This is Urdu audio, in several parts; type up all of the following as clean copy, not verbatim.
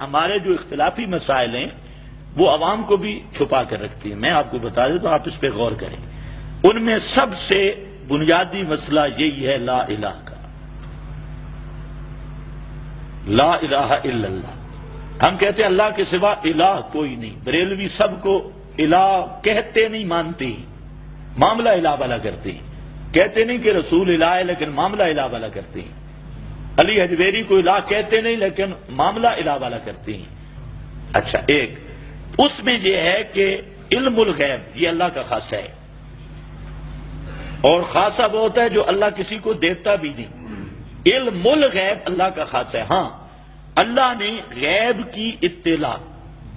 ہمارے جو اختلافی مسائل ہیں وہ عوام کو بھی چھپا کر رکھتی ہیں. میں آپ کو بتا دوں تو آپ اس پہ غور کریں. ان میں سب سے بنیادی مسئلہ یہی ہے لا الہ کا، لا الہ الا اللہ. ہم کہتے ہیں اللہ کے سوا الہ کوئی نہیں. بریلوی سب کو الہ کہتے نہیں، مانتے ہی، معاملہ الہ والا کرتے ہیں. کہتے نہیں کہ رسول الہ ہے لیکن معاملہ الہ والا کرتے ہیں. علی حجویری کو الہ کہتے نہیں لیکن معاملہ الہ والا کرتے ہیں. اچھا، ایک اس میں یہ ہے کہ علم الغیب یہ اللہ کا خاصہ ہے، اور خاصہ وہ ہوتا ہے جو اللہ کسی کو دیتا بھی نہیں. علم الغیب اللہ کا خاصہ ہے. ہاں، اللہ نے غیب کی اطلاع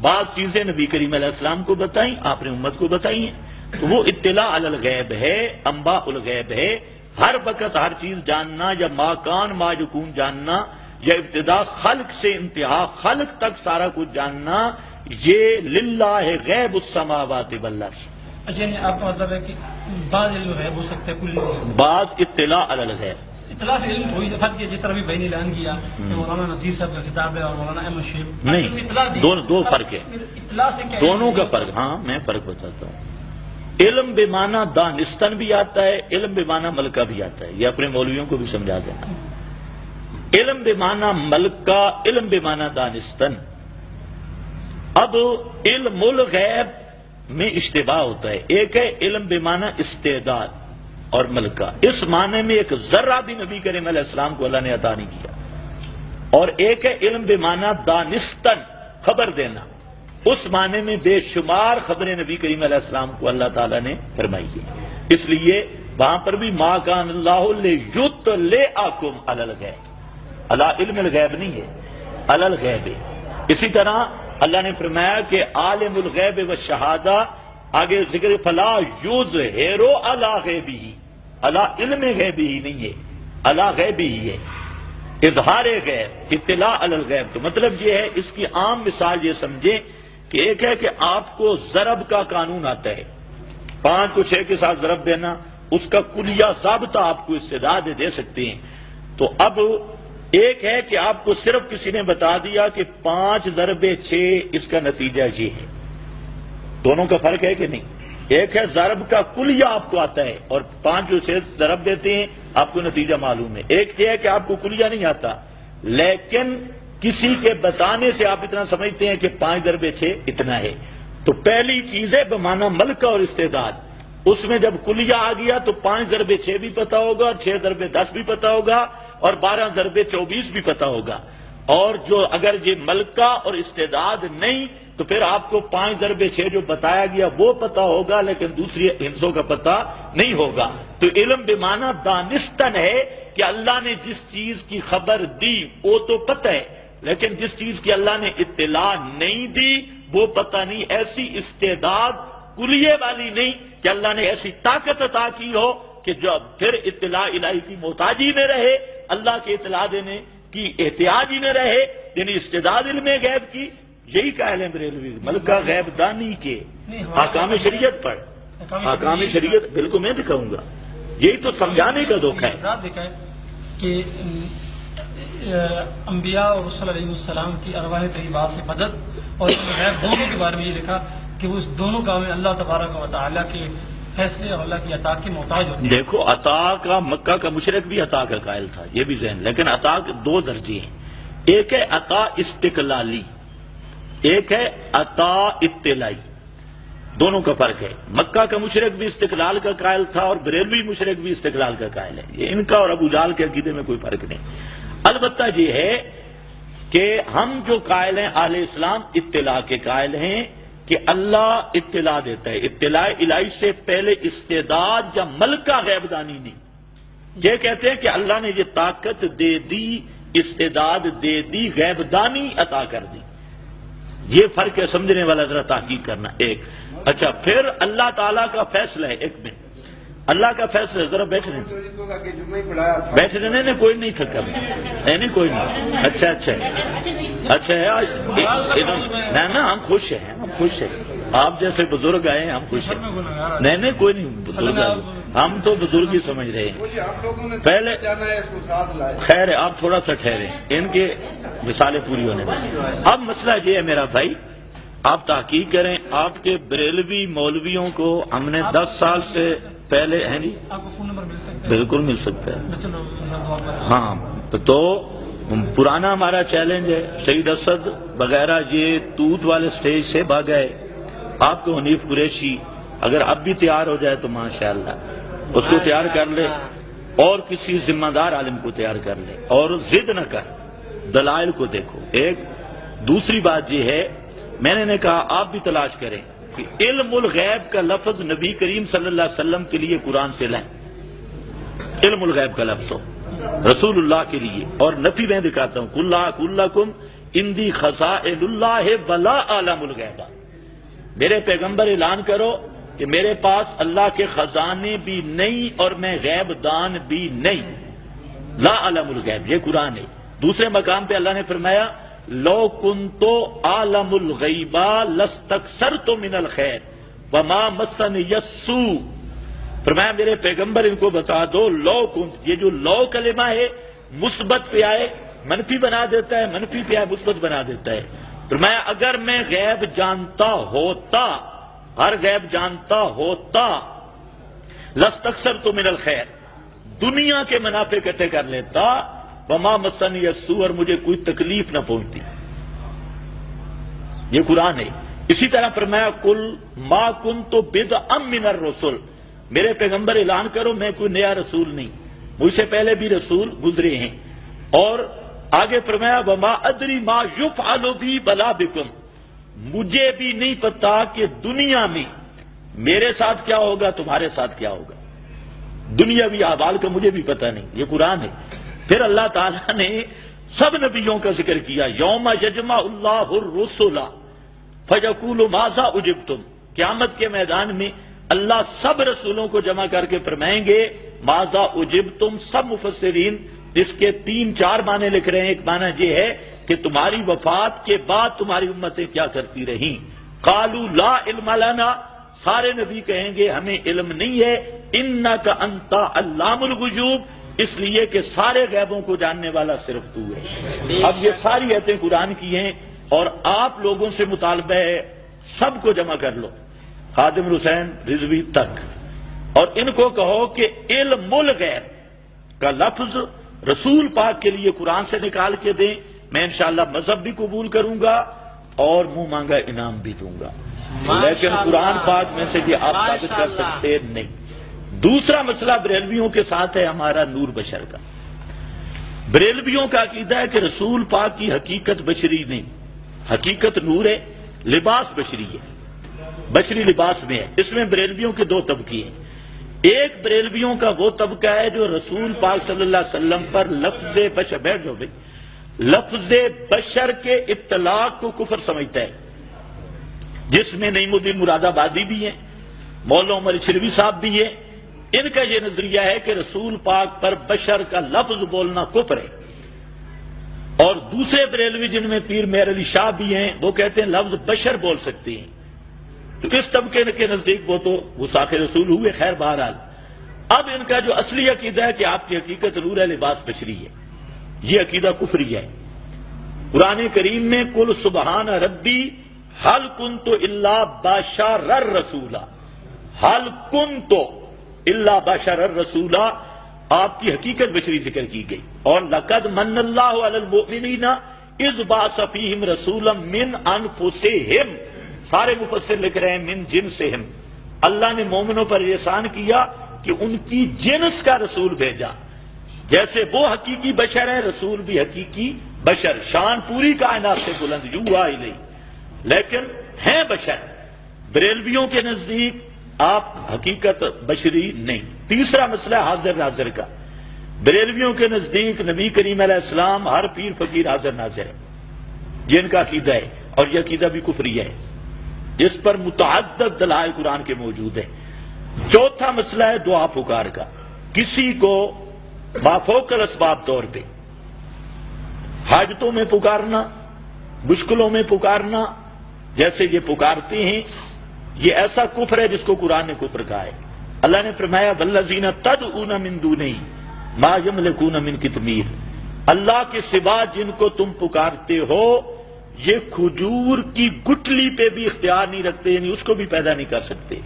بعض چیزیں نبی کریم علیہ السلام کو بتائیں، آپ نے امت کو بتائی ہیں، تو وہ اطلاع علی الغیب ہے، انباء الغیب ہے. ہر وقت ہر چیز جاننا، یا ما کان ما یکون جاننا، یا ابتدا خلق سے انتہا خلق تک سارا کچھ جاننا، یہ للہ غیب السماوات والارض. اچھا، یعنی آپ کا مطلب ہے کہ بعض علم غیب ہو سکتا ہے، کل نہیں ہو سکتا. بعض اطلاع علی الغیب، اطلاع سے علم کوئی فرق ہے. جس طرح بھی بھائی نے اعلان کیا کہ مولانا نذیر صاحب کا خطاب ہے اور مولانا احمد شیخ نہیں، دو فرق ہے، اطلاع سے کیا دونوں کا فرق. ہاں میں فرق بتاتا ہوں. علم بے معنی دانستن بھی آتا ہے، علم بے معنی ملکہ بھی آتا ہے. یہ اپنے مولویوں کو بھی سمجھا دینا. علم بے معنی ملکہ، علم بے معنی دانستن. اب علم الغیب میں اشتباہ ہوتا ہے. ایک ہے علم بے معنی استعداد اور ملکہ، اس معنی میں ایک ذرہ بھی نبی کریم علیہ السلام کو اللہ نے عطا نہیں کیا. اور ایک ہے علم بے معنی دانستن، خبر دینا، اس معنی میں بے شمار خبریں نبی کریم علیہ السلام کو اللہ تعالیٰ نے فرمائی ہے. اس لیے وہاں پر بھی ما کان اللہ لیطلعکم علی الغیب، اللہ علم الغیب نہیں ہے، علی الغیب ہے. اسی طرح اللہ نے فرمایا کہ عالم الغیب والشہادہ، آگے ذکر فلا یظہر علی غیبہ، اللہ علم غیبی ہی نہیں ہے، اللہ غیبی ہی ہے. اظہار غیب، اطلاع علی الغیب، تو مطلب یہ ہے، اس کی عام مثال یہ سمجھیں کہ ایک ہے کہ آپ کو ضرب کا قانون آتا ہے، 5 کو 6 کے ساتھ ضرب دینا، اس کا کلیہ ضابطہ آپ کو استعداد دے سکتے ہیں. تو اب ایک ہے کہ آپ کو صرف کسی نے بتا دیا کہ 5 ضرب 6 اس کا نتیجہ یہ ہے. دونوں کا فرق ہے کہ نہیں؟ ایک ہے ضرب کا کلیہ آپ کو آتا ہے اور 5 کو 6 ضرب دیتے ہیں، آپ کو نتیجہ معلوم ہے. ایک یہ ہے کہ آپ کو کلیہ نہیں آتا لیکن کسی کے بتانے سے آپ اتنا سمجھتے ہیں کہ 5 ضرب 6 اتنا ہے. تو پہلی چیز ہے بمعنی ملکہ اور استعداد. اس میں جب کلیہ آ گیا تو 5 ضرب 6 بھی پتا ہوگا، 6 ضرب 10 بھی پتا ہوگا، اور 12 ضرب 24 بھی پتا ہوگا. اور جو اگر یہ ملکہ اور استعداد نہیں تو پھر آپ کو 5 ضرب 6 جو بتایا گیا وہ پتا ہوگا لیکن دوسری ہندسوں کا پتا نہیں ہوگا. تو علم بمعنی دانستن ہے کہ اللہ نے جس چیز کی خبر دی وہ تو پتہ ہے، لیکن جس چیز کی اللہ نے اطلاع نہیں دی وہ پتہ نہیں. ایسی استعداد کلیے والی نہیں کہ اللہ نے ایسی طاقت عطا کی ہو کہ جو پھر اطلاع الہی کی محتاجی نہ رہے، اللہ کے اطلاع دینے کی احتیاج ہی نہ رہے. یعنی استعداد علم غیب کی یہی قائل ہے بریلوی، ملکہ غیب دانی کے احکام شریعت پر. احکام شریعت بالکل میں دکھاؤں گا، یہی تو سمجھانے کا دھوکہ ہے کہ انبیاء اور رسول علیہ السلام کی ارواح طیبات سے مدد اور غیب دونوں کے بارے میں یہ لکھا کہ وہ اس دونوں کام میں اللہ تبارک و تعالیٰ کے فیصلے اور اللہ کی عطا کے محتاج ہوتے ہیں. دیکھو، عطا کا مکہ کا مشرک بھی عطا کا قائل تھا، یہ بھی ذہن، لیکن عطا کے 2 درجے ہیں. ایک ہے عطا استقلالی، ایک ہے عطا اطلاعی. دونوں کا فرق ہے. مکہ کا مشرک بھی استقلال کا قائل تھا اور بریلوی مشرک بھی استقلال کا قائل ہے. یہ ان کا اور ابو جہل کے عقیدے میں کوئی فرق نہیں. البتہ یہ ہے کہ ہم جو قائل ہیں اہل اسلام اطلاع کے قائل ہیں کہ اللہ اطلاع دیتا ہے. اطلاع الہی سے پہلے استعداد یا ملکہ غیب دانی نہیں. یہ کہتے ہیں کہ اللہ نے یہ طاقت دے دی، استعداد دے دی، غیب دانی عطا کر دی. یہ فرق ہے، سمجھنے والا ذرا تحقیق کرنا. ایک اچھا، پھر اللہ تعالیٰ کا فیصلہ ہے. ایک منٹ، اللہ کا فیصلہ ذرا بیٹھ رہے نہیں، کوئی نہیں تھکا نہیں، کوئی نہیں. اچھا اچھا اچھا ہے، نا ہم خوش ہیں، ہم خوش ہیں. آپ جیسے بزرگ آئے ہم خوش ہیں. نہیں کوئی نہیں، بزرگ آئے ہم تو بزرگ ہی سمجھ رہے ہیں. پہلے خیر ہے، آپ تھوڑا سا ٹھہرے، ان کے مثالیں پوری ہونے دیں. اب مسئلہ یہ ہے میرا بھائی، آپ تحقیق کریں. آپ کے بریلوی مولویوں کو ہم نے 10 سال سے پہلے ہیں جی آپ کو فون نمبر مل سکتا ہے؟ بالکل مل سکتا ہے. چلو ہاں تو پرانا ہمارا چیلنج ہے. سعید اسد وغیرہ یہ توت والے سٹیج سے بھاگ گئے. آپ کو حنیف قریشی اگر اب بھی تیار ہو جائے تو ماشاءاللہ اس کو تیار کر لے، اور کسی ذمہ دار عالم کو تیار کر لے، اور ضد نہ کر، دلائل کو دیکھو. ایک دوسری بات یہ ہے، میں نے کہا آپ بھی تلاش کریں کہ علم الغیب کا لفظ نبی کریم صلی اللہ علیہ وسلم کے لیے قرآن سے لیں. علم الغیب کا لفظ ہو رسول اللہ کے لیے، اور نفی میں دکھاتا ہوں، کلکم اندی خزائن اللہ ولا اعلم الغیب. میرے پیغمبر اعلان کرو کہ میرے پاس اللہ کے خزانے بھی نہیں اور میں غیب دان بھی نہیں. لا اعلم الغیب، یہ قرآن ہے. دوسرے مقام پہ اللہ نے فرمایا لو کنت اعلم الغیب لاستکثرت من الخیر وما مسنی السوء. فرمایا میرے پیغمبر ان کو بتا دو، لو کنت، یہ جو لو کلمہ ہے مثبت پہ آئے منفی بنا دیتا ہے، منفی پہ آئے مثبت بنا دیتا ہے. فرمایا اگر میں غیب جانتا ہوتا، ہر غیب جانتا ہوتا، لاستکثرت من الخیر، دنیا کے منافع اکٹھے کر لیتا، وما مسنی السوء، اور مجھے کوئی تکلیف نہ پہنچتی. یہ قرآن ہے. اسی طرح فرمایا کل ما کنت بدعا من الرسل، میرے پیغمبر اعلان کرو میں کوئی نیا رسول نہیں، مجھ سے پہلے بھی رسول گزرے ہیں. اور آگے فرمایا وما ادری ما یفعل بی ولا بکم، مجھے بھی نہیں پتا کہ دنیا میں میرے ساتھ کیا ہوگا، تمہارے ساتھ کیا ہوگا. دنیاوی احوال کا مجھے بھی پتہ نہیں. یہ قرآن ہے. پھر اللہ تعالیٰ نے سب نبیوں کا ذکر کیا، یوم یجمع اللہ الرسل فیقول ماذا اجبتم، قیامت کے میدان میں اللہ سب رسولوں کو جمع کر کے فرمائیں گے ماذا اجبتم. سب مفسرین اس کے 3-4 معنی لکھ رہے ہیں. ایک معنی یہ ہے کہ تمہاری وفات کے بعد تمہاری امتیں کیا کرتی رہیں. قالوا لا علم لنا، سارے نبی کہیں گے ہمیں علم نہیں ہے. انک انت علام الغیوب، اس لیے کہ سارے غیبوں کو جاننے والا صرف تو ہے. اب یہ ساری آیتیں قرآن کی ہیں اور آپ لوگوں سے مطالبہ ہے سب کو جمع کر لو، خادم حسین رضوی تک، اور ان کو کہو کہ علم الغیب کا لفظ رسول پاک کے لیے قرآن سے نکال کے دیں. میں انشاءاللہ مذہب بھی قبول کروں گا اور منہ مانگا انعام بھی دوں گا، لیکن قرآن پاک میں سے یہ آپ ثابت کر سکتے نہیں. دوسرا مسئلہ بریلویوں کے ساتھ ہے ہمارا نور بشر کا. بریلویوں کا عقیدہ ہے کہ رسول پاک کی حقیقت بشری نہیں، حقیقت نور ہے، لباس بشری ہے، بشری لباس میں ہے. اس میں بریلویوں کے 2 طبقے ہیں. ایک بریلویوں کا وہ طبقہ ہے جو رسول پاک صلی اللہ علیہ وسلم پر لفظ بشر، بیٹھ جاؤ بھائی، لفظ بشر کے اطلاق کو کفر سمجھتا ہے، جس میں نعیم الدین مراد آبادی بھی ہیں، مولانا عمر چلوی صاحب بھی ہیں. ان کا یہ نظریہ ہے کہ رسول پاک پر بشر کا لفظ بولنا کفر ہے. اور دوسرے بریلوی جن میں پیر مہر علی شاہ بھی ہیں، وہ کہتے ہیں لفظ بشر بول سکتے ہیں. تو اس طبقے کے نزدیک وہ تو گستاخ رسول ہوئے. خیر بہرحال اب ان کا جو اصلی عقیدہ ہے کہ آپ کی حقیقت نور ہے، لباس بشری ہے، یہ عقیدہ کفری ہے. قرآن کریم میں قل سبحان ربی حل کنت الا بشر الرسولا، حل کنت الا بشر الرسولا، آپ کی حقیقت بشری ذکر کی گئی. اور لقد من اللہ علی المؤمنین اذ بعث فیہم رسولا من انفسہم، سارے مفسر لکھ رہے ہیں من جنسہم، اللہ نے مومنوں پر احسان کیا کہ ان کی جنس کا رسول بھیجا. جیسے وہ حقیقی بشر ہیں، رسول بھی حقیقی بشر، شان پوری کائنات سے بلند، یوحی الیہ، لیکن ہیں بشر. بریلویوں کے نزدیک آپ حقیقت بشری نہیں. تیسرا مسئلہ حاضر ناظر کا. بریلویوں کے نزدیک نبی کریم علیہ السلام ہر پیر فقیر حاضر ناظر ہے، یہ ان کا عقیدہ ہے، اور یہ عقیدہ بھی کفری ہے، جس پر متعدد دلائل قرآن کے موجود ہیں. چوتھا مسئلہ ہے دعا پکار کا. کسی کو مافوق الاسباب طور پہ حاجتوں میں پکارنا، مشکلوں میں پکارنا، جیسے یہ پکارتے ہیں یہ ایسا کفر ہے جس کو قرآن نے کفر کہا ہے. اللہ نے فرمایا والذین تدعون من دونہ ما یملکون من قطمیر، اللہ کے سوا جن کو تم پکارتے ہو یہ کھجور کی گٹھلی پہ بھی اختیار نہیں رکھتے، یعنی اس کو بھی پیدا نہیں کر سکتے.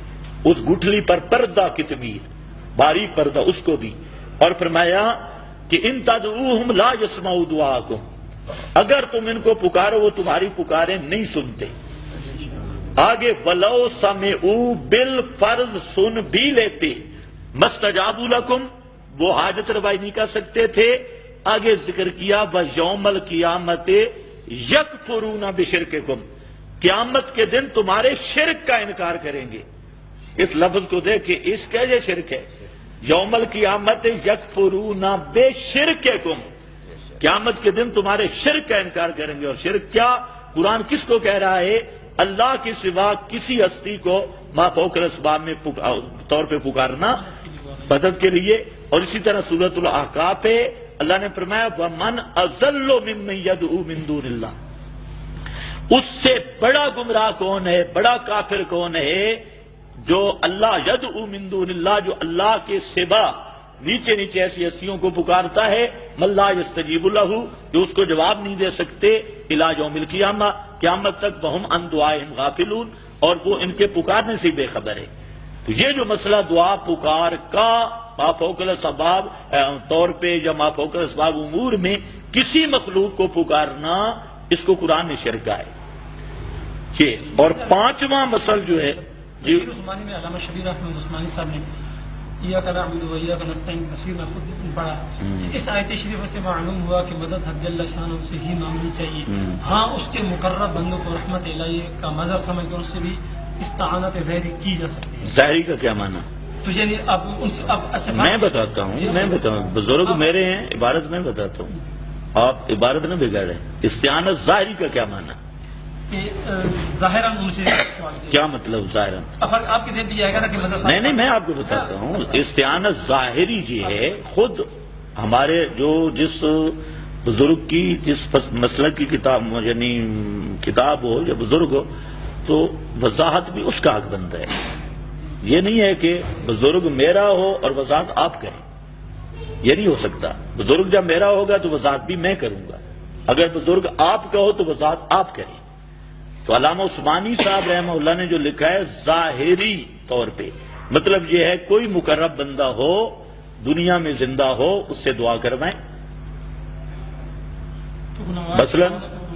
اس گٹھلی پر پردہ قطمیر، باریک پردہ، اس کو بھی. اور فرمایا کہ ان تدعوہم لا یسمعوا دعاءکم، اگر تم ان کو پکارو وہ تمہاری پکاریں نہیں سنتے. آگے ولو سمعوا بالفرض، سن بھی لیتے، مستجابوا لکم، وہ حاجت روائی نہیں کر سکتے تھے. آگے ذکر کیا وَيَوْمَ الْقِيَامَةِ يَكْفُرُونَ بِشِرْكِكُمْ، قیامت کے دن تمہارے شرک کا انکار کریں گے. اس لفظ کو دیکھ اس کا یہ شرک ہے. یوم القیامت یکفرون بشرککم، قیامت کے دن تمہارے شرک کا انکار کریں گے. اور شرک کیا؟ قرآن کس کو کہہ رہا ہے؟ اللہ کے سوا کسی ہستی کو ما فوق الاسباب میں طور پہ پکارنا مدد کے لیے. اور اسی طرح سورۃ الاحقاف ہے، اللہ نے فرمایا وَمَنْ أَضَلُّ مِمَّن يَدْعُو مِن دُونِ اللَّهِ، اس سے بڑا گمراہ کون ہے، بڑا کافر کون ہے جو اللہ یدعو من دون اللہ، جو اللہ کے سوا نیچے نیچے ایسی ہستیوں کو پکارتا ہے. من لا یستجیب لہ، جو اس کو جواب نہیں دے سکتے الی یوم القیامہ، قیامت تک وہم عن دعائہم غافلون، اور وہ ان کے پکارنے سے بے خبر ہے. تو یہ جو مسئلہ دعا پکار کا ما فوق الاسباب طور پہ یا ما فوق الاسباب امور میں کسی مخلوق کو پکارنا، اس کو قرآن نے شرک کہا ہے. یہ اور پانچواں مسئلہ جو ہے تفسیر عثمانی میں علامہ شبیر احمد عثمانی صاحب نے ایاک نعبد و ایاک نستعین کی تفسیر میں خود پڑھا. اس آیت شریف سے معلوم ہوا کہ مدد حق جل شانہ سے ہی مانگنی چاہیے. ہاں اس کے مقرب بندوں کو رحمت الہی کا مظہر سمجھ کر اس سے بھی استعانت ظاہری کی جا سکتی ہے. ظاہری کا کیا معنی؟ تو یعنی اب میں بتاتا ہوں، بزرگ میرے ہیں، عبارت میں بتاتا ہوں، آپ عبارت نہ بگاڑیں. استعانت ظاہری کا کیا معنی؟ ظاہراً ان سے کیا مطلب ظاہراً؟ آپ کی ذہن یہ آئے گا نا کہ مدد نہیں میں آپ کو بتاتا ہوں. استعانت ظاہری جی ہے، خود ہمارے جو جس بزرگ کی جس مسلک کی کتاب یعنی کتاب ہو یا بزرگ ہو تو وضاحت بھی اس کا حق بنتا ہے. یہ نہیں ہے کہ بزرگ میرا ہو اور وضاحت آپ کریں، یہ نہیں ہو سکتا. بزرگ جب میرا ہوگا تو وضاحت بھی میں کروں گا، اگر بزرگ آپ کا ہو تو وضاحت آپ کریں. تو علامہ عثمانی صاحب رحمہ اللہ نے جو لکھا ہے ظاہری طور پہ، مطلب یہ ہے کوئی مقرب بندہ ہو دنیا میں زندہ ہو اس سے دعا کروائیں.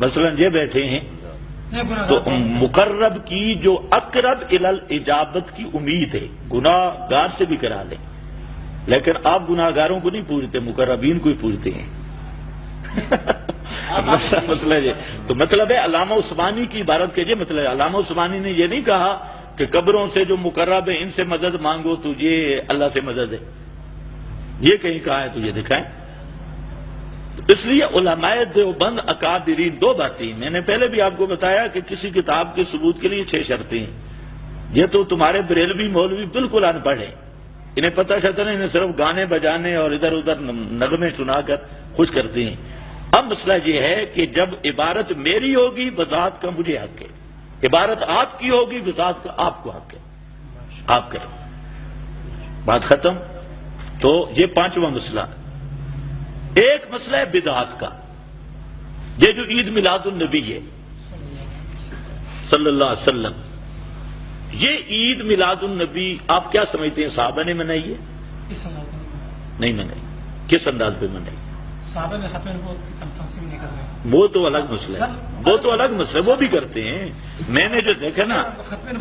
مثلا یہ بیٹھے ہیں تو مقرب کی جو اقرب الی الاجابت کی امید ہے، گناہ گار سے بھی کرا لیں، لیکن آپ گناہ گاروں کو نہیں پوچھتے، مقربین کو ہی پوچھتے ہیں. مسئلہ یہ تو مطلب ہے علامہ عثمانی کی عبارت کے یہ مطلب ہے. علامہ عثمانی نے یہ نہیں کہا کہ قبروں سے جو مقرب ہیں ان سے مدد مانگو تو یہ اللہ سے مدد ہے، یہ کہیں کہا ہے تو یہ دکھائیں. اس لیے علماء دیوبند اکابرین دو باتیں میں نے پہلے بھی آپ کو بتایا کہ کسی کتاب کے ثبوت کے لیے 6 شرطیں ہیں. یہ تو تمہارے بریلوی مولوی بالکل ان پڑھ ہیں، انہیں پتہ چلتا نہیں، انہیں صرف گانے بجانے اور ادھر ادھر نغمے سنا کر خوش کرتے ہیں. اب مسئلہ یہ ہے کہ جب عبارت میری ہوگی وضاحت کا مجھے حق ہے، عبارت آپ کی ہوگی وضاحت کا آپ کو حق ہے، آپ کریں. بات ختم. تو یہ پانچواں مسئلہ. ایک مسئلہ ہے بدعات کا، یہ جو عید میلاد النبی ہے صلی اللہ علیہ وسلم، یہ عید میلاد النبی آپ کیا سمجھتے ہیں صحابہ نے منائی ہے؟ نہیں منائی. کس انداز پہ منائی؟ صحابہ نے ختم کو تنقسیم نہیں کر رہے، وہ تو الگ مسئلہ ہے، وہ تو الگ مسئلہ ہے، وہ بھی کرتے ہیں. میں نے جو دیکھا نا،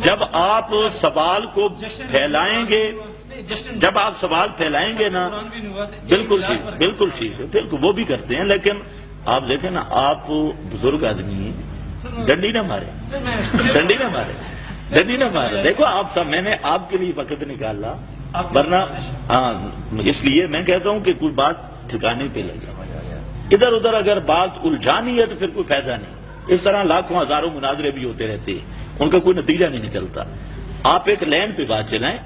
جب آپ سوال کو پھیلائیں گے، جب آپ سوال پھیلائیں گے نا، بالکل ٹھیک، بالکل ٹھیک ہے، بالکل وہ بھی کرتے ہیں. لیکن آپ دیکھیں نا، آپ بزرگ آدمی ہیں، ڈنڈی نہ مارے، ڈنڈی نہ مارے، ڈنڈی نہ مارے. دیکھو آپ سب، میں نے آپ کے لیے وقت نکالا، ورنہ ہاں اس لیے میں کہتا ہوں کہ کوئی بات ٹھکانے پہ لگ جائے. ادھر ادھر اگر بات الجھانی ہے تو پھر کوئی فائدہ نہیں. اس طرح لاکھوں ہزاروں مناظرے بھی ہوتے رہتے ہیں، ان کا کوئی نتیجہ نہیں نکلتا. آپ ایک لین پہ بات چلائیں.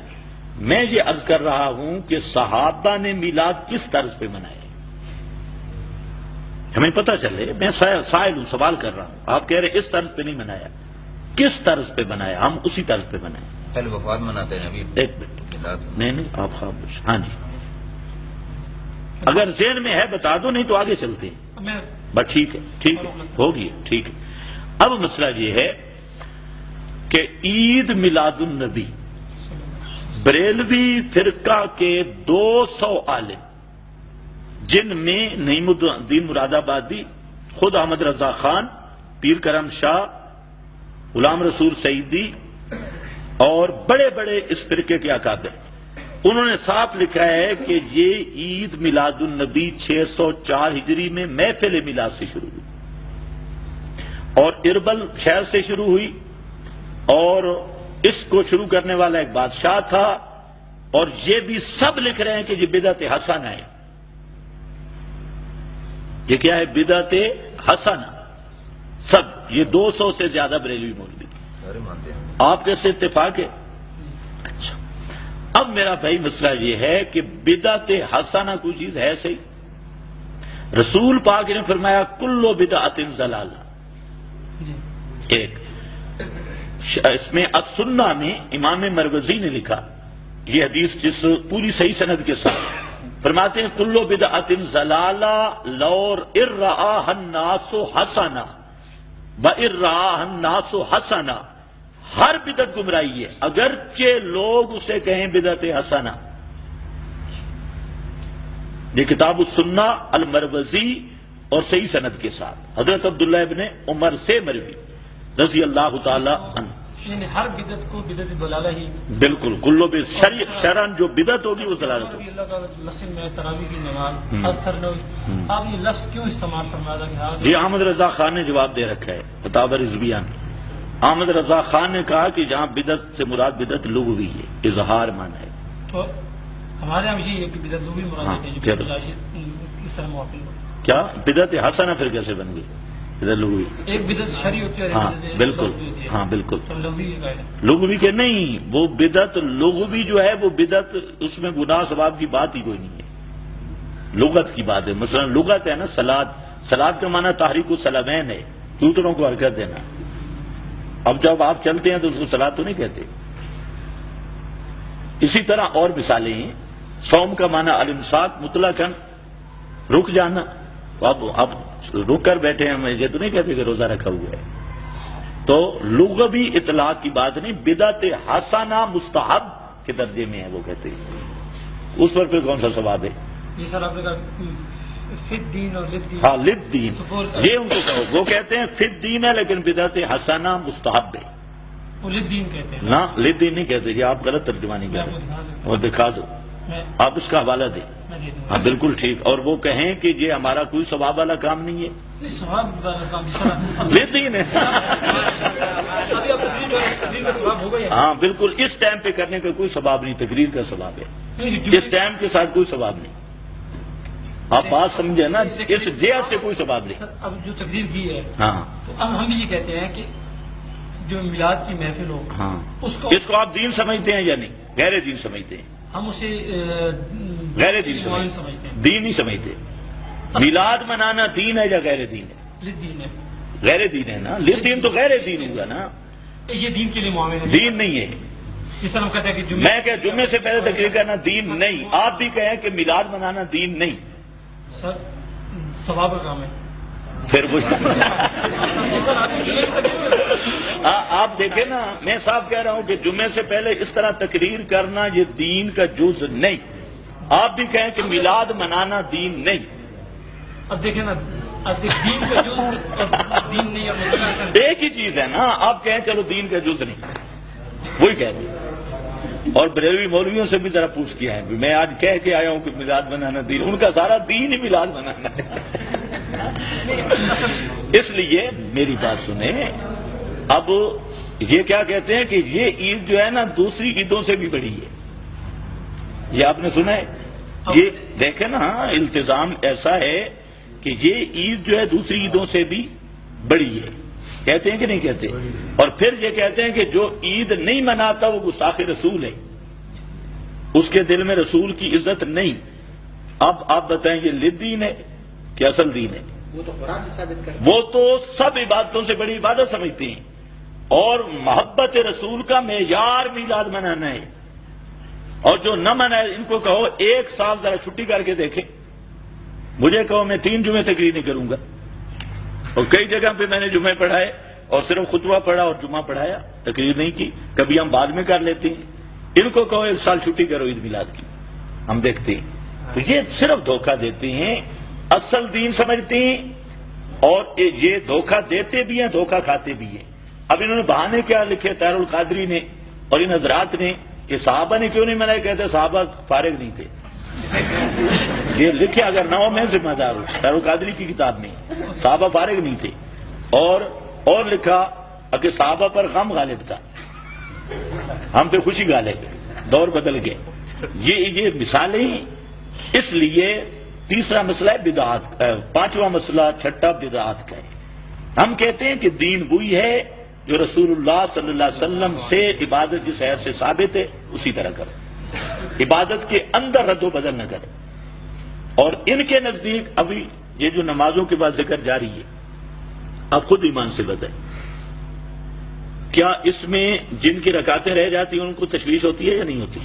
میں یہ عرض کر رہا ہوں کہ صحابہ نے میلاد کس طرز پہ منائے، ہمیں پتہ چلے. میں سائل ہوں، سوال کر رہا ہوں. آپ کہہ رہے اس طرز پہ نہیں منایا. کس طرز پہ بنایا، ہم اسی طرز پہ بنائیں. پہلے وفات مناتے ہیں ابھی. ایک منٹ، نہیں آپ خاموش. ہاں جی، اگر ذہن میں ہے بتا دو، نہیں تو آگے چلتے ہیں. میں بس ٹھیک ہے، ٹھیک ہے، ہوگی، ٹھیک ہے. اب مسئلہ یہ ہے کہ عید میلاد النبی بریلوی فرقہ کے 200 عالم، جن میں نعیم الدین مراد آبادی، خود احمد رضا خان، پیر کرم شاہ، غلام رسول سعیدی اور بڑے بڑے اس فرقے کے اکابر، انہوں نے صاف لکھا ہے کہ یہ عید میلاد النبی 604 ہجری میں محفل میلاد سے شروع ہوئی اور اربل شہر سے شروع ہوئی، اور اس کو شروع کرنے والا ایک بادشاہ تھا، اور یہ بھی سب لکھ رہے ہیں کہ یہ بدعت حسنہ ہے. یہ کیا ہے؟ بدعت حسنہ. سب یہ 200 سے زیادہ بریلوی مولوی سارے مانتے ہیں. آپ کیسے اتفاق ہے؟ اچھا، اب میرا بھائی مسئلہ یہ ہے کہ بدعت حسنہ کوئی چیز ہے صحیح؟ رسول پاک نے فرمایا کل بدعت ضلالہ. ایک اس میں السنہ میں امام مروزی نے لکھا یہ حدیث، جس پوری صحیح سند کے ساتھ فرماتے ہیں کل بدعت ضلالہ لو رآها الناس حسنہ وَإِرَّآهَا النَّاسُ حَسَنًا، ہر بدعت گمراہی ہے اگرچہ لوگ اسے کہیں بدعت حسنہ. یہ کتاب السنہ المروزی اور صحیح سند کے ساتھ حضرت عبداللہ ابن عمر سے مروی رضی اللہ تعالی عنہ. یعنی ہر بدعت کو بدعت ضلالہ ہی. بالکل، کلو شرعن جو بدعت ہوگی وہ ضلالت ہوگی. اللہ تعالیٰ مسجد میں تراویح کی نماز اثر نہ ہوئی، آپ یہ لفظ کیوں استعمال فرمایا کہ ہاں؟ جی احمد رضا خان نے جواب دے رکھا ہے فتاوی رضویہ میں. احمد رضا خان نے کہا کہ جہاں بدعت سے مراد بدعت لغوی ہے، اظہار معنی ہے. تو ہمارے یہاں یہ ہے کہ بدعت لغوی مراد ہے جو کیا اس طرح موافق ہو. کیا بدعت حسنہ پھر کیسے بن گئی؟ بدعت لغوی. ایک بدعت شرعی ہوتی ہے، ہاں بالکل، ہاں بالکل. تو لغوی ہے. لغوی کے نہیں، وہ بدعت لغوی جو ہے وہ بدعت، اس میں گناہ ثواب کی بات ہی کوئی نہیں ہے، لغت کی بات ہے. مثلا لغت ہے نا سلاد، سلاد کا معنی تحریک السلامین ہے، چوتروں کو حرکت دینا. اب جب آپ چلتے ہیں تو اس کو سلاد تو نہیں کہتے. اسی طرح اور مثالیں ہیں. صوم کا معنی الامساک مطلقاً رک جانا. اب رک کر بیٹھے ہیں، یہ تو نہیں کہتے کہ روزہ رکھا ہوا ہے. تو لغوی اطلاق کی بات نہیں. بدعت حسنہ مستحب کے درجے میں ہے وہ کہتے ہیں. اس پر پھر کون سا ثواب ہے؟ جی سر، آپ نے کہا فی الدین اور للدین. ہاں للدین، یہ ان کو کہو. وہ کہتے ہیں فی الدین ہے لیکن بدعت حسنہ مستحب ہے. وہ للدین کہتے ہیں نہ للدین نہیں کہتے. یہ آپ غلط ترجمانی کر رہے ہیں. وہ دکھا دو، آپ اس کا حوالہ دیں. ہاں بالکل ٹھیک. اور وہ کہیں کہ یہ ہمارا کوئی ثواب والا کام نہیں ہے، ثواب والا کام للدین ہے. ابھی آپ تقریر کا ثواب ہوگا یا ہاں بالکل. اس ٹائم پہ کرنے کا کوئی ثواب نہیں، تقریر کا ثواب ہے. اس ٹائم کے ساتھ کوئی ثواب نہیں. آپ بات سمجھے نا، اس جہت سے کوئی ثواب نہیں. اب جو تقریر کی ہے، ہاں تو اب ہم یہ کہتے ہیں کہ جو میلاد کی محفل ہو، ہاں، اس کو آپ دین سمجھتے ہیں یا نہیں؟ غیر دین سمجھتے ہیں. ہم اسے غیر دین سمجھتے ہیں. دین نہیں سمجھتے. میلاد منانا دین ہے یا غیر دین ہے؟ للدین ہے. غیر دین ہے نا. للدین تو غیر دین ہوگا نا، یہ دین کے لیے معاملہ ہے. دین نہیں ہے. جس طرح ہم کہتے ہیں کہ میں کہ جمعے سے پہلے تقریر کرنا دین نہیں. آپ بھی کہیں کہ میلاد منانا دین نہیں. سر ثواب کا کام ہے. پھر وہ آپ دیکھیں نا، میں صاحب کہہ رہا ہوں کہ جمعے سے پہلے اس طرح تقریر کرنا یہ دین کا جز نہیں. آپ بھی کہیں کہ میلاد منانا دین نہیں. اب دیکھیں نا، اب دین کا جز اور دین نہیں، اب ایک ہی چیز ہے نا. آپ کہیں چلو دین کا جز نہیں، وہی کہہ دیں. اور بریلوی مولویوں سے بھی ذرا پوچھ کیا ہے، میں آج کہہ کے آیا ہوں کہ میلاد منانا دین، ان کا سارا دین ہی میلاد منانا ہے. اس لیے میری بات سنیں. اب یہ کیا کہتے ہیں کہ یہ عید جو ہے نا دوسری عیدوں سے بھی بڑی ہے. یہ آپ نے سنا ہے؟ یہ دیکھیں نا، التزام ایسا ہے کہ یہ عید جو ہے دوسری عیدوں سے بھی بڑی ہے. کہتے ہیں کہ نہیں کہتے؟ اور پھر یہ کہتے ہیں کہ جو عید نہیں مناتا وہ گستاخ رسول ہے، اس کے دل میں رسول کی عزت نہیں. اب آپ بتائیں یہ لدین ہے کہ اصل دین ہے؟ وہ تو قرآن سے ثابت کر، وہ تو سب عبادتوں سے بڑی عبادت سمجھتے ہیں. اور محبت رسول کا معیار میلاد منانا ہے، اور جو نہ منائے ان کو کہو 1 سال ذرا چھٹی کر کے دیکھیں، مجھے کہو میں 3 جمعے تقریر نہیں کروں گا، اور کئی جگہ پہ میں نے جمعے پڑھائے اور صرف خطبہ پڑھا اور جمعہ پڑھایا، تقریر نہیں کی، کبھی ہم بعد میں کر لیتے ہیں، ان کو کہو 1 سال چھٹی کرو عید میلاد کی، ہم دیکھتے ہیں۔ تو یہ صرف دھوکہ دیتے ہیں، اصل دین سمجھتے ہیں، اور یہ دھوکہ دیتے بھی ہیں، دھوکہ کھاتے بھی ہیں۔ اب انہوں نے بہانے کیا لکھے طاہر القادری نے اور ان حضرات نے کہ صحابہ نے کیوں نہیں منایا، کہتے صحابہ فارغ نہیں تھے۔ یہ لکھے اگر نہ ہو میں ذمہ دار ہوں، طاہر القادری کی کتاب میں صحابہ فارغ نہیں تھے، اور لکھا کہ صحابہ پر غم غالب تھا، ہم پہ خوشی غالب ہے، دور بدل گئے۔ یہ مثالیں۔ اس لیے تیسرا مسئلہ ہے بدعات، 5واں مسئلہ چھٹا بدعات کا ہے۔ ہم کہتے ہیں کہ دین وہی ہے جو رسول اللہ صلی اللہ علیہ وسلم سے عبادت جس حیث سے ثابت ہے اسی طرح کرو، عبادت کے اندر رد و بدل نہ کرو۔ اور ان کے نزدیک ابھی یہ جو نمازوں کے بعد ذکر جاری ہے، اب خود ایمان سے بتائیں، کیا اس میں جن کی رکعتیں رہ جاتی ہیں ان کو تشویش ہوتی ہے یا نہیں ہوتی؟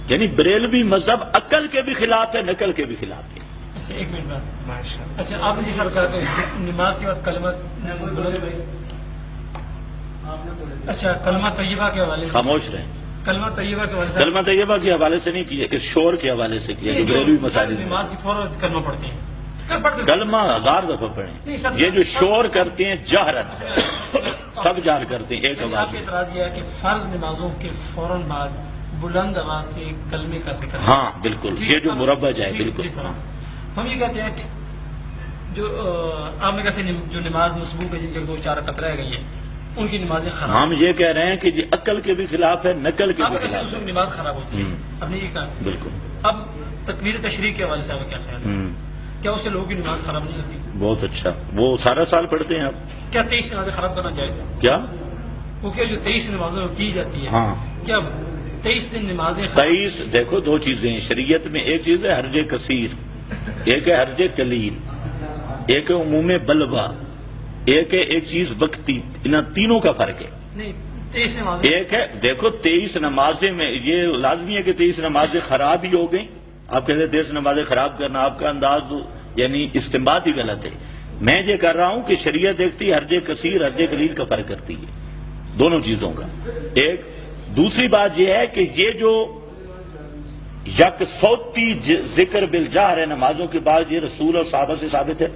یعنی بریلوی مذہب عقل کے بھی خلاف ہے، نقل کے بھی خلاف ہے۔ اچھا ایک منٹ بعد، اچھا آپ جی سرکار نماز کے بعد کلمہ، اچھا کلمہ طیبہ کے حوالے سے خاموش رہیں، کلمہ طیبہ کے حوالے سے کلمہ طیبہ کے حوالے سے نہیں کیا، اس شور کے حوالے سے کیا جو بریلوی مساجد میں۔ نماز کی فوراً کلمہ پڑھتے ہیں، کلمہ 1000 دفعہ پڑھیں، یہ جو شور کرتے ہیں جہرن، سب جہر کرتے ہیں ایک آپ آواز کا میں۔ اعتراض یہ ہے کہ فرض نمازوں کے فوراً بعد بلند آواز سے کلمے کا ذکر ہے۔ ہاں بالکل، جی، یہ جو اب- مربج ہے جی، بالکل۔ جی سر، ہم یہ کہتے ہیں کہ جو آپ نے کہتے ہیں جو نماز مسبوق ہے جن کے 2-4 رکعت رہ گئی ہیں ان کی نمازیں خراب، ہم یہ کہہ رہے ہیں کہ یہ عقل کے بھی خلاف ہے، نقل کے آپ بھی کہتے ہیں خلاف اس ہے۔ میں نماز خراب ہوتی ہے، ہم۔ اب نے یہ کہا۔ بالکل۔ اب تکبیر تشریح کے حوالے سے آپ کا کیا خیال ہے؟ ہم۔ کیا اس سے لوگوں کی نماز خراب نہیں ہوتی؟ بہت اچھا، وہ سارا سال پڑھتے ہیں آپ؟ کیا 23 نمازیں خراب کرنا جائز ہے؟ کیا؟ کیونکہ جو 23 نمازیں کی جاتی ہے، ہاں۔ کیا 23 دن نمازیں خراب؟ 23 دیکھو، 2 چیزیں ہیں شریعت میں، ایک چیز ہے حرج کثیر، ایک ہے حرج قلیل، ایک ہے عموم بلوا، ایک ہے ایک چیز وقتی، ان تینوں کا فرق ہے۔ نہیں 23 نمازیں، ایک ہے دیکھو 23 نمازیں میں یہ لازمی ہے کہ 23 نمازیں خراب ہی ہو گئیں، آپ کہتے ہیں 23 نمازیں خراب کرنا، آپ کا انداز یعنی استنباط ہی غلط ہے۔ میں یہ کر رہا ہوں کہ شریعت دیکھتی ہے حرج کثیر حرج قلیل کا فرق کرتی ہے، دونوں چیزوں کا۔ ایک دوسری بات یہ ہے کہ یہ جو یک صوتی ذکر بالجہر ہے نمازوں کے بعد، یہ رسول اور صحابہ سے ثابت ہے،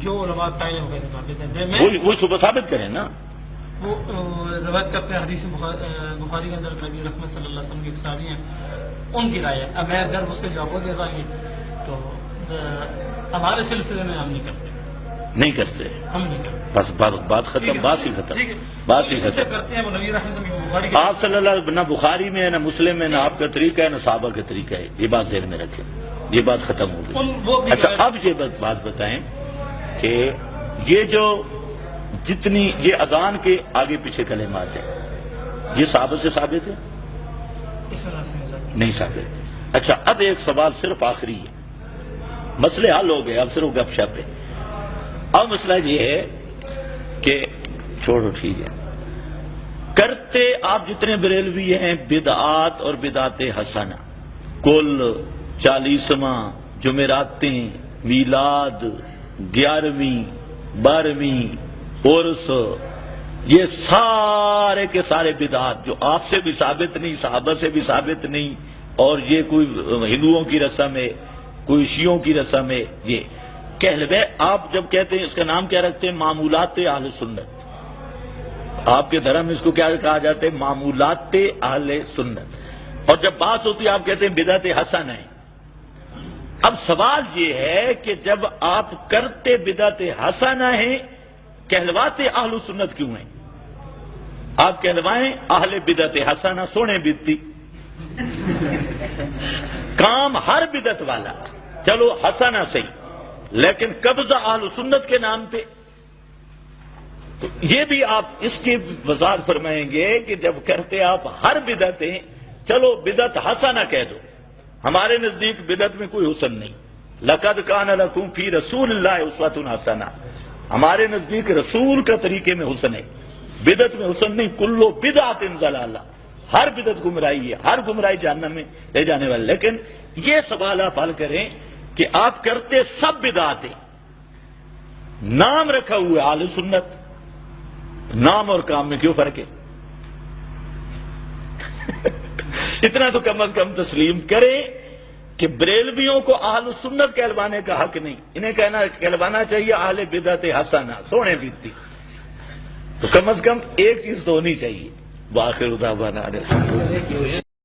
جو علماء قائل ہو گئے تھے ثابت ہے۔ وہ صبح ثابت کریں نا۔ وہ روایت کرتے ہیں حدیث بخاری کے اندر نبی رحمت صلی اللہ علیہ وسلم کی ایک صحابی ہیں، ان کی رائے ہے۔ اب میں اگر اس کے جواب دے رہا ہوں تو ہمارے سلسلے میں ہم نہیں کرتے، نہیں کرتے، ہم نہیں کرتے، بس بات ختم، بات ہی ختم، بات ہی ختم۔ کرتے ہیں وہ نبی رحمت صلی اللہ علیہ وسلم کی بخاری کے آپ صلی اللہ علیہ وسلم نہ بخاری میں ہے نہ مسلم میں، نہ آپ کا طریقہ ہے نہ صحابہ کا طریقہ ہے، یہ بات ذہن میں رکھیں، یہ بات ختم ہو وہ گئی۔ بھی اچھا اب یہ بات بتائیں کہ یہ جو جتنی یہ اذان کے آگے پیچھے کلمات ہیں یہ صحابہ سے ثابت ہے؟ اس طرح سے نہیں ثابت۔ اچھا اب ایک سوال صرف آخری ہے، مسئلے حل ہو گئے، اب صرف گپ شپ ہے۔ اب مسئلہ یہ ہے کہ چھوڑو ٹھیک ہے، کرتے آپ جتنے بریلوی ہیں بدعات اور بدعات حسنہ، کل 40واں، جمعراتیں، میلاد، 11ویں، 12ویں، عرس، یہ سارے کے سارے بدعات جو آپ سے بھی ثابت نہیں، صحابہ سے بھی ثابت نہیں، اور یہ کوئی ہندوؤں کی رسم ہے، کوئی شیعوں کی رسم ہے، یہ کہلوے آپ جب کہتے ہیں اس کا نام کیا رکھتے ہیں؟ معمولات اہل سنت۔ آپ کے دھرم میں اس کو کیا کہا جاتا ہے؟ معمولات اہل سنت۔ اور جب بات ہوتی ہے آپ کہتے ہیں بدعت حسنہ ہے۔ اب سوال یہ ہے کہ جب آپ کرتے بدعت حسنہ ہیں، کہلواتے اہل سنت کیوں ہیں؟ آپ کہلوائیں اہل بدعت حسنہ، سونے بدتی کام ہر بدعت والا، چلو حسنہ صحیح، لیکن قبضہ اہل سنت کے نام پہ، تو یہ بھی آپ اس کی وضاحت فرمائیں گے کہ جب کرتے آپ ہر بدعت ہیں، چلو بدعت حسنہ کہہ دو، ہمارے نزدیک بدعت میں کوئی حسن نہیں، لقد کان لکم فی رسول اللہ اسوۃ حسنہ، ہمارے نزدیک رسول کا طریقے میں حسن ہے، بدعت میں حسن نہیں. کلو بدعت ضلالہ، ہر بدعت گمراہی ہے، ہر گمراہی جہنم میں لے جانے والا. لیکن یہ سوال آپ حل کریں کہ آپ کرتے سب بدعت ہیں، نام رکھا ہوا ہے اہل سنت، نام اور کام میں کیوں فرق ہے؟ اتنا تو کم از کم تسلیم کریں کہ بریلویوں کو اہل سنت کہلوانے کا حق نہیں، انہیں کہلوانا چاہیے اہل بدعت حسنہ، سونے بیتی. تو کم از کم ایک چیز تو ہونی چاہیے. وآخر دعوانا